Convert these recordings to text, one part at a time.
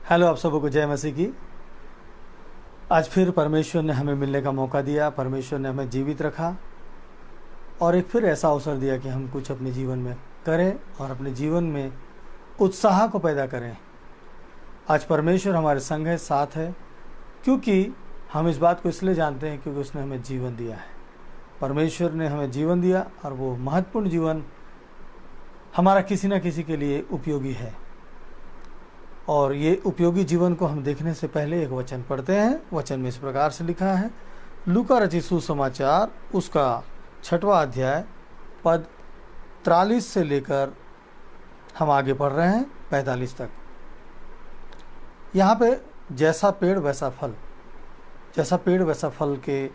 Hello, आप सबको को जय मसीह की। आज फिर परमेश्वर ने हमें मिलने का मौका दिया, परमेश्वर ने हमें जीवित रखा और एक फिर ऐसा अवसर दिया कि हम कुछ अपने जीवन में करें और अपने जीवन में उत्साह को पैदा करें। आज परमेश्वर हमारे संग है, साथ है, क्योंकि हम इस बात को इसलिए जानते हैं क्योंकि उसने हमें जीवन दिया है। परमेश्वर ने हमें जीवन दिया और वो महत्वपूर्ण जीवन हमारा किसी न किसी के लिए उपयोगी है। और ये उपयोगी जीवन को हम देखने से पहले एक वचन पढ़ते हैं। वचन में इस प्रकार से लिखा है, लूका रचित सुसमाचार उसका 6वां अध्याय पद 43 से लेकर हम आगे पढ़ रहे हैं 45 तक। यहाँ पे जैसा पेड़ वैसा फल, जैसा पेड़ वैसा फल के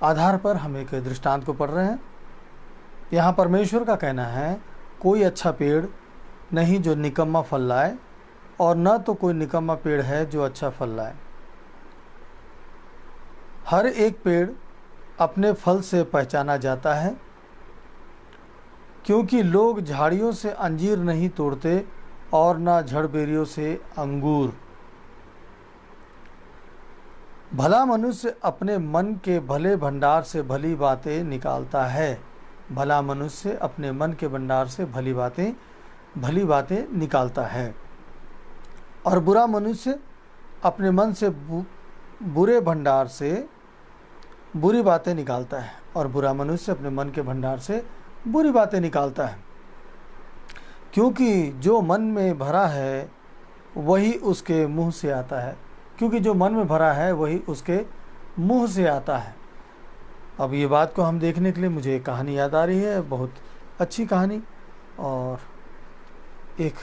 आधार पर हम एक दृष्टांत को पढ़ रहे हैं। यहाँ परमेश्वर का कहना है, कोई अच्छा पेड़ नहीं जो निकम्मा फल लाए, और न तो कोई निकम्मा पेड़ है जो अच्छा फल लाए। हर एक पेड़ अपने फल से पहचाना जाता है, क्योंकि लोग झाड़ियों से अंजीर नहीं तोड़ते और न झड़बेरियों से अंगूर। भला मनुष्य अपने मन के भले भंडार से भली बातें निकालता है। भला मनुष्य अपने मन के भंडार से भली बातें निकालता है, और बुरा मनुष्य अपने मन से बुरे भंडार से बुरी बातें निकालता है। और बुरा मनुष्य अपने मन के भंडार से बुरी बातें निकालता है, क्योंकि जो मन में भरा है वही उसके मुंह से आता है। क्योंकि जो मन में भरा है वही उसके मुंह से आता है। अब ये बात को हम देखने के लिए मुझे एक कहानी याद आ रही है, बहुत अच्छी कहानी और एक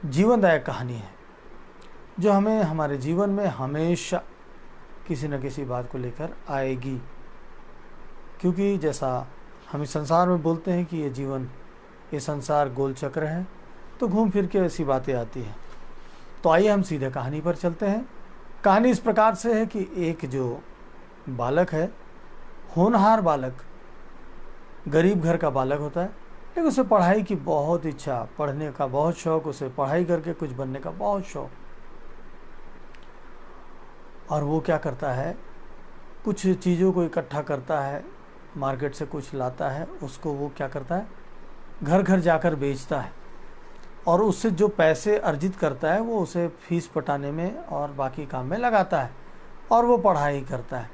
जीवनदायक कहानी है, जो हमें हमारे जीवन में हमेशा किसी न किसी बात को लेकर आएगी। क्योंकि जैसा हम इस संसार में बोलते हैं कि ये संसार गोल चक्र है, तो घूम फिर के ऐसी बातें आती हैं। तो आइए हम सीधे कहानी पर चलते हैं। कहानी इस प्रकार से है कि एक जो बालक है, होनहार बालक, गरीब घर का बालक होता है, लेकिन उसे पढ़ाई की बहुत इच्छा, पढ़ने का बहुत शौक, उसे पढ़ाई करके कुछ बनने का बहुत शौक। और वो क्या करता है, कुछ चीज़ों को इकट्ठा करता है, मार्केट से कुछ लाता है, उसको वो क्या करता है, घर घर जाकर बेचता है, और उससे जो पैसे अर्जित करता है वो उसे फीस पटाने में और बाकी काम में लगाता है। और वो पढ़ाई करता है,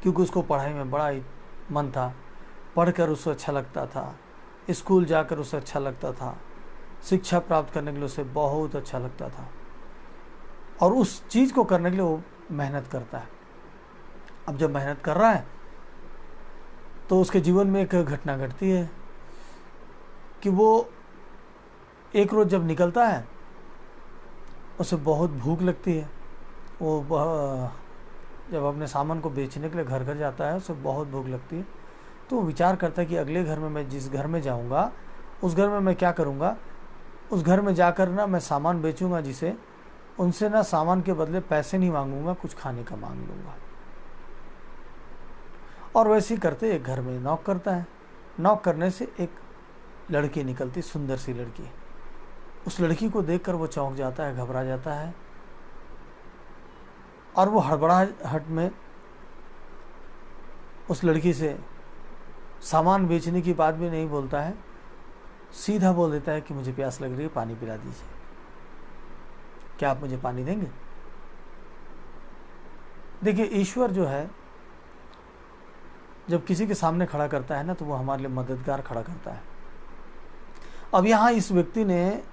क्योंकि उसको पढ़ाई में बड़ा ही मन था, पढ़कर उसे अच्छा लगता था, स्कूल जाकर उसे अच्छा लगता था, शिक्षा प्राप्त करने के लिए उसे बहुत अच्छा लगता था, और उस चीज़ को करने के लिए वो मेहनत करता है। अब जब मेहनत कर रहा है तो उसके जीवन में एक घटना घटती है कि वो एक रोज़ जब निकलता है, उसे बहुत भूख लगती है। वो जब अपने सामान को बेचने के लिए घर घर जाता है, उसे बहुत भूख लगती है। तो वो विचार करता है कि अगले घर में मैं जिस घर में जाऊंगा, उस घर में मैं क्या करूंगा, उस घर में जाकर ना मैं सामान बेचूंगा, जिसे उनसे ना सामान के बदले पैसे नहीं मांगूंगा, कुछ खाने का मांग लूंगा। और वैसे ही करते एक घर में नॉक करता है। नॉक करने से एक लड़की निकलती, सुंदर सी लड़की। उस लड़की को देखकर वो चौंक जाता है, घबरा जाता है, और वो हड़बड़ाहट में उस लड़की से सामान बेचने की बात भी नहीं बोलता है, सीधा बोल देता है कि मुझे प्यास लग रही है, पानी पिला दीजिए, क्या आप मुझे पानी देंगे? देखिए, ईश्वर जो है जब किसी के सामने खड़ा करता है ना, तो वो हमारे लिए मददगार खड़ा करता है। अब यहाँ इस व्यक्ति ने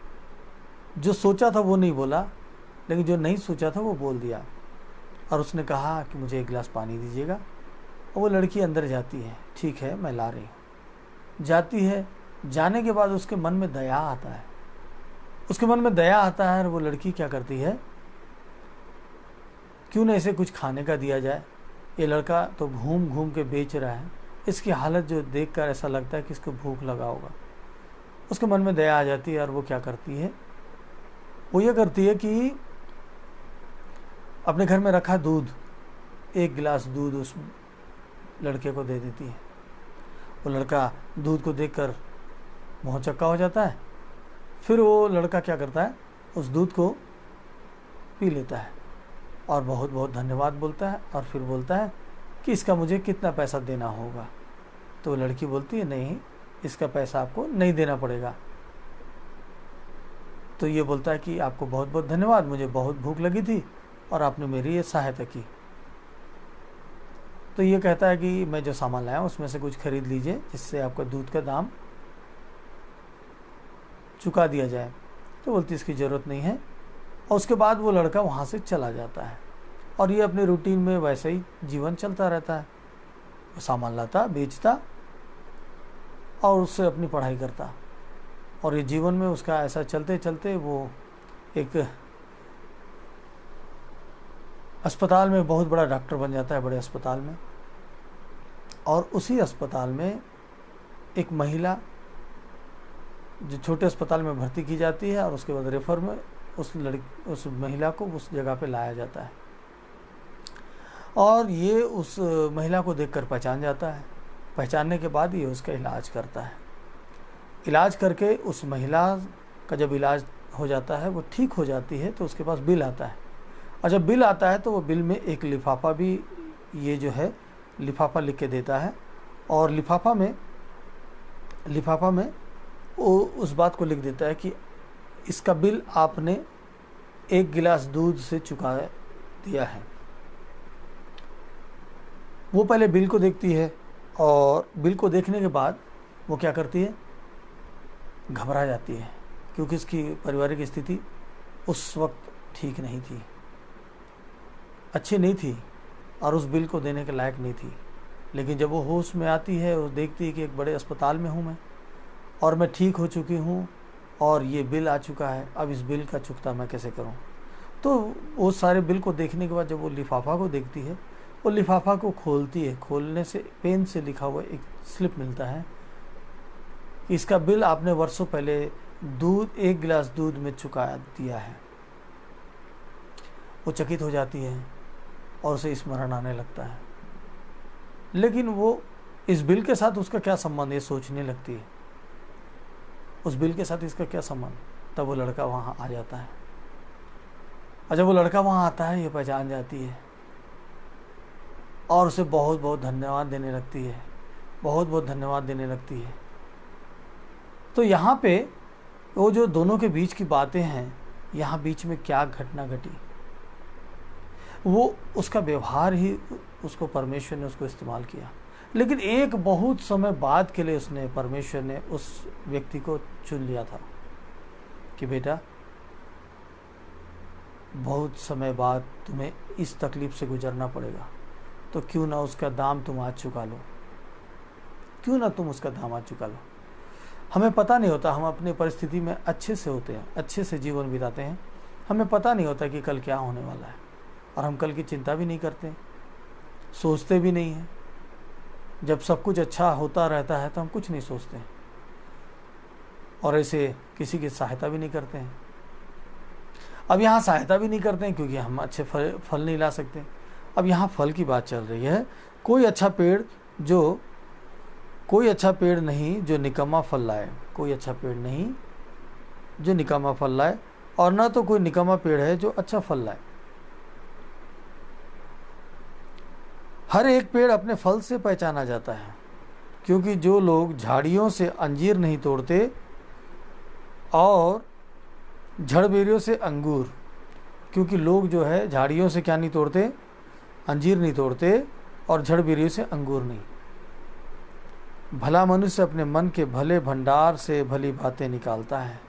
जो सोचा था वो नहीं बोला, लेकिन जो नहीं सोचा था वो बोल दिया, और उसने कहा कि मुझे एक गिलास पानी दीजिएगा। और वो लड़की अंदर जाती है, ठीक है मैं ला रही हूँ। जाती है, जाने के बाद उसके मन में दया आता है। उसके मन में दया आता है, और वो लड़की क्या करती है, क्यों ना इसे कुछ खाने का दिया जाए। ये लड़का तो घूम घूम के बेच रहा है, इसकी हालत जो देखकर ऐसा लगता है कि इसको भूख लगा होगा। उसके मन में दया आ जाती है, और वो क्या करती है, वो ये करती है कि अपने घर में रखा दूध, एक गिलास दूध उस लड़के को दे देती है। वो लड़का दूध को देखकर बहुत चक्का हो जाता है। फिर वो लड़का क्या करता है, उस दूध को पी लेता है और बहुत बहुत धन्यवाद बोलता है और फिर बोलता है कि इसका मुझे कितना पैसा देना होगा। तो लड़की बोलती है नहीं, इसका पैसा आपको नहीं देना पड़ेगा। तो ये बोलता है कि आपको बहुत बहुत धन्यवाद, मुझे बहुत भूख लगी थी और आपने मेरी ये सहायता की। तो ये कहता है कि मैं जो सामान लाया हूँ उसमें से कुछ खरीद लीजिए जिससे आपका दूध का दाम चुका दिया जाए। तो बोलती इसकी ज़रूरत नहीं है, और उसके बाद वो लड़का वहाँ से चला जाता है और ये अपने रूटीन में वैसे ही जीवन चलता रहता है। वो सामान लाता, बेचता और उससे अपनी पढ़ाई करता, और ये जीवन में उसका ऐसा चलते चलते वो एक अस्पताल में बहुत बड़ा डॉक्टर बन जाता है, बड़े अस्पताल में। और उसी अस्पताल में एक महिला जो छोटे अस्पताल में भर्ती की जाती है और उसके बाद रेफर में उस महिला को उस जगह पे लाया जाता है, और ये उस महिला को देखकर पहचान जाता है। पहचानने के बाद ये उसका इलाज करता है। इलाज करके उस महिला का जब इलाज हो जाता है, वो ठीक हो जाती है, तो उसके पास बिल आता है। और जब बिल आता है तो वो बिल में एक लिफाफा भी ये जो है लिफाफा लिख के देता है, और लिफाफा में वो उस बात को लिख देता है कि इसका बिल आपने 1 गिलास दूध से चुका दिया है। वो पहले बिल को देखती है और बिल को देखने के बाद वो क्या करती है, घबरा जाती है, क्योंकि इसकी पारिवारिक स्थिति उस वक्त ठीक नहीं थी, अच्छी नहीं थी और उस बिल को देने के लायक नहीं थी। लेकिन जब वो होश में आती है और देखती है कि एक बड़े अस्पताल में हूँ मैं और मैं ठीक हो चुकी हूँ और ये बिल आ चुका है, अब इस बिल का चुकता मैं कैसे करूँ। तो वो सारे बिल को देखने के बाद जब वो लिफाफा को देखती है, वो लिफाफा को खोलती है। खोलने से पेन से लिखा हुआ एक स्लिप मिलता है, इसका बिल आपने वर्षों पहले 1 गिलास दूध में चुका दिया है। वो चकित हो जाती है और उसे स्मरण आने लगता है, लेकिन वो इस बिल के साथ उसका क्या संबंध, ये सोचने लगती है, उस बिल के साथ इसका क्या संबंध। तब वो लड़का वहाँ आ जाता है, और जब वो लड़का वहाँ आता है, ये पहचान जाती है और उसे बहुत बहुत धन्यवाद देने लगती है, बहुत बहुत धन्यवाद देने लगती है। तो यहाँ पे वो जो दोनों के बीच की बातें हैं, यहाँ बीच में क्या घटना घटी, वो उसका व्यवहार ही उसको परमेश्वर ने उसको इस्तेमाल किया। लेकिन एक बहुत समय बाद के लिए उसने परमेश्वर ने उस व्यक्ति को चुन लिया था कि बेटा बहुत समय बाद तुम्हें इस तकलीफ से गुजरना पड़ेगा, तो क्यों ना उसका दाम तुम आज चुका लो, क्यों ना तुम उसका दाम आज चुका लो। हमें पता नहीं होता, हम अपनी परिस्थिति में अच्छे से होते हैं, अच्छे से जीवन बिताते हैं, हमें पता नहीं होता कि कल क्या होने वाला है, और हम कल की चिंता भी नहीं करते, सोचते भी नहीं हैं। जब सब कुछ अच्छा होता रहता है तो हम कुछ नहीं सोचते और ऐसे किसी की सहायता भी नहीं करते हैं। अब यहाँ सहायता भी नहीं करते हैं क्योंकि हम अच्छे फल नहीं ला सकते। अब यहाँ फल की बात चल रही है। कोई अच्छा पेड़ नहीं जो निकम्मा फल लाए, कोई अच्छा पेड़ नहीं जो निकम्मा फल लाए, और ना तो कोई निकम्मा पेड़ है जो अच्छा फल लाए। हर एक पेड़ अपने फल से पहचाना जाता है, क्योंकि जो लोग झाड़ियों से अंजीर नहीं तोड़ते और झड़बेरियों से अंगूर, क्योंकि लोग जो है झाड़ियों से क्या नहीं तोड़ते, अंजीर नहीं तोड़ते, और झड़बेरियों से अंगूर नहीं। भला मनुष्य अपने मन के भले भंडार से भली बातें निकालता है,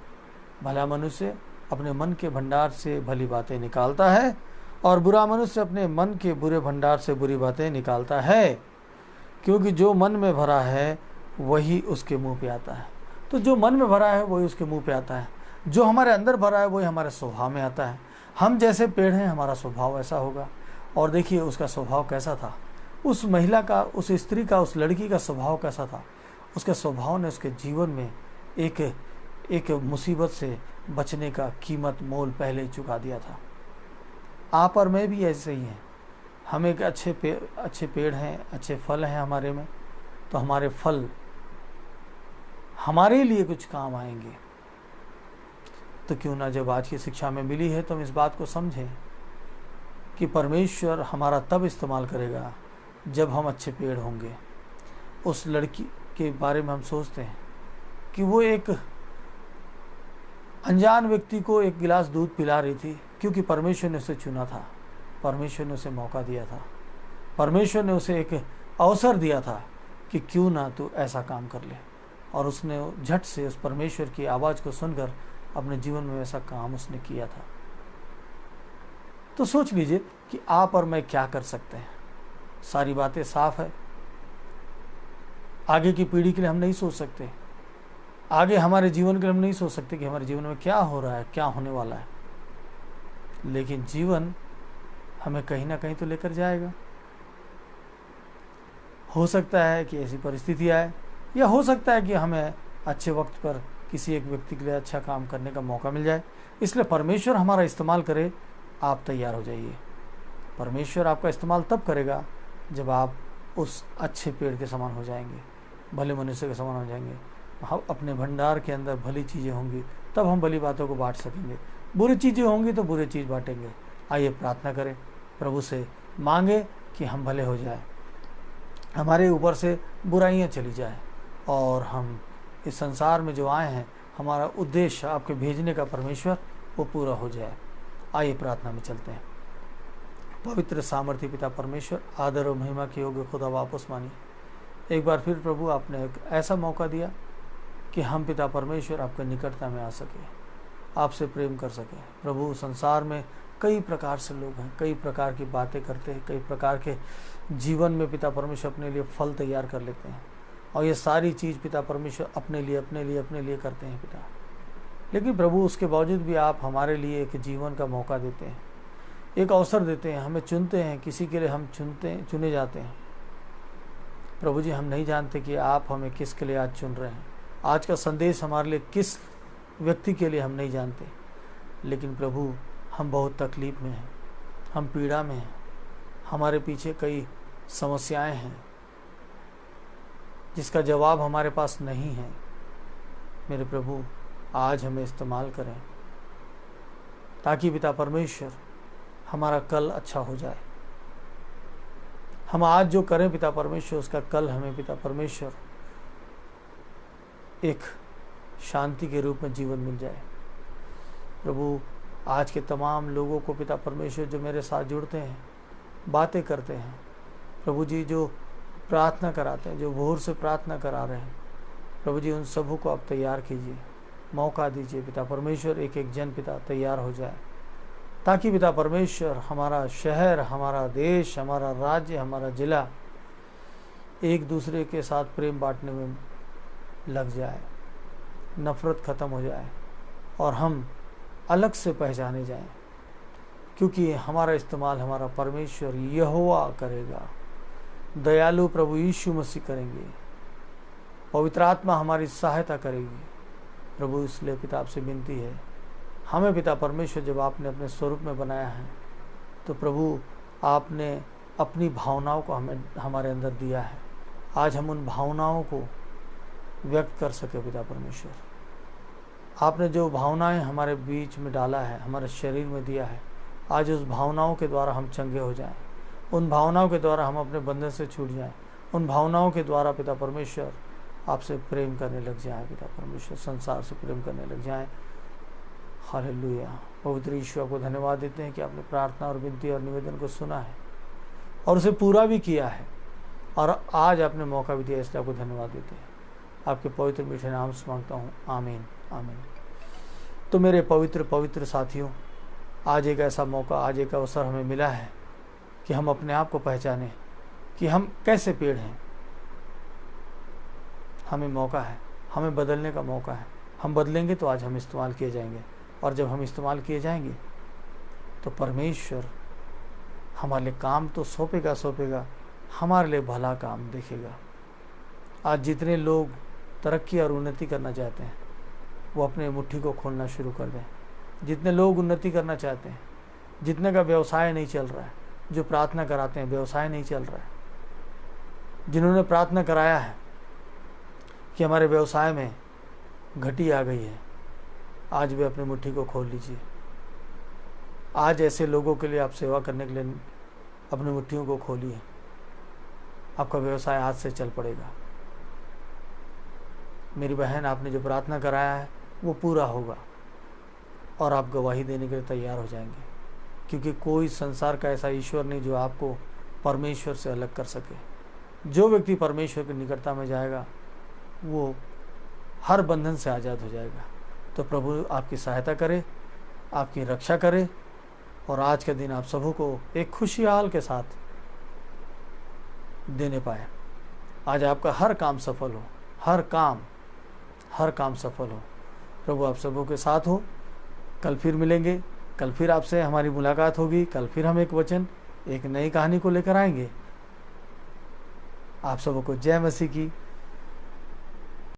भला मनुष्य अपने मन के भंडार से भली बातें निकालता है, और बुरा मनुष्य अपने मन के बुरे भंडार से बुरी बातें निकालता है, क्योंकि जो मन में भरा है वही उसके मुंह पे आता है। तो जो मन में भरा है वही उसके मुंह पे आता है, जो हमारे अंदर भरा है वही हमारे स्वभाव में आता है। हम जैसे पेड़ हैं, हमारा स्वभाव ऐसा होगा। और देखिए उसका स्वभाव कैसा था, उस महिला का, उस स्त्री का, उस लड़की का स्वभाव कैसा था। उसके स्वभाव ने उसके जीवन में एक मुसीबत से बचने का कीमत मोल पहले ही चुका दिया था। आप और मैं भी ऐसे ही हैं। हम एक अच्छे पेड़ हैं, अच्छे फल हैं हमारे में, तो हमारे फल हमारे लिए कुछ काम आएंगे। तो क्यों ना जब आज की शिक्षा में मिली है तो हम इस बात को समझें कि परमेश्वर हमारा तब इस्तेमाल करेगा जब हम अच्छे पेड़ होंगे। उस लड़की के बारे में हम सोचते हैं कि वो एक अनजान व्यक्ति को एक गिलास दूध पिला रही थी, क्योंकि परमेश्वर ने उसे चुना था, परमेश्वर ने उसे मौका दिया था, परमेश्वर ने उसे एक अवसर दिया था कि क्यों ना तू ऐसा काम कर ले। और उसने झट से उस परमेश्वर की आवाज़ को सुनकर अपने जीवन में ऐसा काम उसने किया था। तो सोच लीजिए कि आप और मैं क्या कर सकते हैं। सारी बातें साफ है। आगे की पीढ़ी के लिए हम नहीं सोच सकते, आगे हमारे जीवन के लिए हम नहीं सोच सकते कि हमारे जीवन में क्या हो रहा है, क्या होने वाला है, लेकिन जीवन हमें कहीं ना कहीं तो लेकर जाएगा। हो सकता है कि ऐसी परिस्थिति आए, या हो सकता है कि हमें अच्छे वक्त पर किसी एक व्यक्ति के लिए अच्छा काम करने का मौका मिल जाए। इसलिए परमेश्वर हमारा इस्तेमाल करे, आप तैयार हो जाइए। परमेश्वर आपका इस्तेमाल तब करेगा जब आप उस अच्छे पेड़ के समान हो जाएंगे, भले मनुष्य के समान हो जाएंगे। हम अपने भंडार के अंदर भली चीज़ें होंगी तब हम भली बातों को बांट सकेंगे, बुरी चीज़ें होंगी तो बुरी चीज़ बांटेंगे। आइए प्रार्थना करें, प्रभु से मांगे कि हम भले हो जाए, हमारे ऊपर से बुराइयां चली जाए, और हम इस संसार में जो आए हैं, हमारा उद्देश्य आपके भेजने का परमेश्वर, वो पूरा हो जाए। आइए प्रार्थना में चलते हैं। पवित्र सामर्थ्य पिता परमेश्वर, आदर और महिमा के योग्य खुदा वापस मानिए। एक बार फिर प्रभु आपने एक ऐसा मौका दिया कि हम पिता परमेश्वर आपके निकटता में आ सके, आपसे प्रेम कर सके। प्रभु संसार में कई प्रकार से लोग हैं, कई प्रकार की बातें करते हैं, कई प्रकार के जीवन में पिता परमेश्वर अपने लिए फल तैयार कर लेते हैं, और ये सारी चीज़ पिता परमेश्वर अपने लिए करते हैं पिता। लेकिन प्रभु उसके बावजूद भी आप हमारे लिए एक जीवन का मौका देते हैं, एक अवसर देते हैं, हमें चुनते हैं, किसी के लिए हम चुने जाते हैं। प्रभु जी, हम नहीं जानते कि आप हमें किसके लिए आज चुन रहे हैं, आज का संदेश हमारे लिए किस व्यक्ति के लिए हम नहीं जानते। लेकिन प्रभु, हम बहुत तकलीफ में हैं, हम पीड़ा में हैं, हमारे पीछे कई समस्याएं हैं जिसका जवाब हमारे पास नहीं है। मेरे प्रभु, आज हमें इस्तेमाल करें ताकि पिता परमेश्वर हमारा कल अच्छा हो जाए। हम आज जो करें पिता परमेश्वर, उसका कल हमें पिता परमेश्वर एक शांति के रूप में जीवन मिल जाए। प्रभु, आज के तमाम लोगों को पिता परमेश्वर जो मेरे साथ जुड़ते हैं, बातें करते हैं, प्रभु जी जो प्रार्थना कराते हैं, जो भोर से प्रार्थना करा रहे हैं, प्रभु जी उन सबों को आप तैयार कीजिए, मौका दीजिए पिता परमेश्वर, एक एक जन पिता तैयार हो जाए, ताकि पिता परमेश्वर हमारा शहर, हमारा देश, हमारा राज्य, हमारा जिला एक दूसरे के साथ प्रेम बांटने में लग जाए, नफरत खत्म हो जाए और हम अलग से पहचाने जाएं, क्योंकि हमारा इस्तेमाल हमारा परमेश्वर यहोवा करेगा, दयालु प्रभु यीशु मसीह करेंगे, पवित्र आत्मा हमारी सहायता करेगी। प्रभु, इसलिए पिता आपसे विनती है, हमें पिता परमेश्वर जब आपने अपने स्वरूप में बनाया है, तो प्रभु आपने अपनी भावनाओं को हमें हमारे अंदर दिया है। आज हम उन भावनाओं को व्यक्त कर सके पिता परमेश्वर। आपने जो भावनाएं हमारे बीच में डाला है, हमारे शरीर में दिया है, आज उस भावनाओं के द्वारा हम चंगे हो जाएं, उन भावनाओं के द्वारा हम अपने बंधन से छूट जाएं, उन भावनाओं के द्वारा पिता परमेश्वर आपसे प्रेम करने लग जाएं, पिता परमेश्वर संसार से प्रेम करने लग जाएं। हालेलुया। पवित्र ईश्वर को धन्यवाद देते हैं कि आपने प्रार्थना और विनती और निवेदन को सुना है और उसे पूरा भी किया है, और आज आपने मौका भी दिया, इसलिए आपको धन्यवाद देते हैं। आपके पवित्र मीठे नाम से मांगता हूँ, आमीन आमीन। तो मेरे पवित्र पवित्र साथियों, आज एक ऐसा मौका, आज एक अवसर हमें मिला है कि हम अपने आप को पहचानें कि हम कैसे पेड़ हैं। हमें मौका है, हमें बदलने का मौका है। हम बदलेंगे तो आज हम इस्तेमाल किए जाएंगे, और जब हम इस्तेमाल किए जाएंगे तो परमेश्वर हमारे लिए काम तो सौंपेगा, हमारे लिए भला काम देखेगा। आज जितने लोग तरक्की और उन्नति करना चाहते हैं, वो अपने मुट्ठी को खोलना शुरू कर दें। जितने लोग उन्नति करना चाहते हैं, जितने का व्यवसाय नहीं चल रहा है, जो प्रार्थना कराते हैं व्यवसाय नहीं चल रहा है, जिन्होंने प्रार्थना कराया है कि हमारे व्यवसाय में घटी आ गई है, आज भी अपनी मुट्ठी को खोल लीजिए। आज ऐसे लोगों के लिए आप सेवा करने के लिए अपनी मुट्ठियों को खोलिए। आपका व्यवसाय आज से चल पड़ेगा। मेरी बहन, आपने जो प्रार्थना कराया है वो पूरा होगा और आप गवाही देने के लिए तैयार हो जाएंगे, क्योंकि कोई संसार का ऐसा ईश्वर नहीं जो आपको परमेश्वर से अलग कर सके। जो व्यक्ति परमेश्वर की निकटता में जाएगा वो हर बंधन से आज़ाद हो जाएगा। तो प्रभु आपकी सहायता करे, आपकी रक्षा करे और आज के दिन आप सबों को एक खुशहाल के साथ देने पाए। आज आपका हर काम सफल हो, हर काम सफल हो। प्रभु आप सबों के साथ हो। कल फिर मिलेंगे, कल फिर आपसे हमारी मुलाकात होगी। कल फिर हम एक वचन, एक नई कहानी को लेकर आएंगे। आप सबों को जय मसीह की।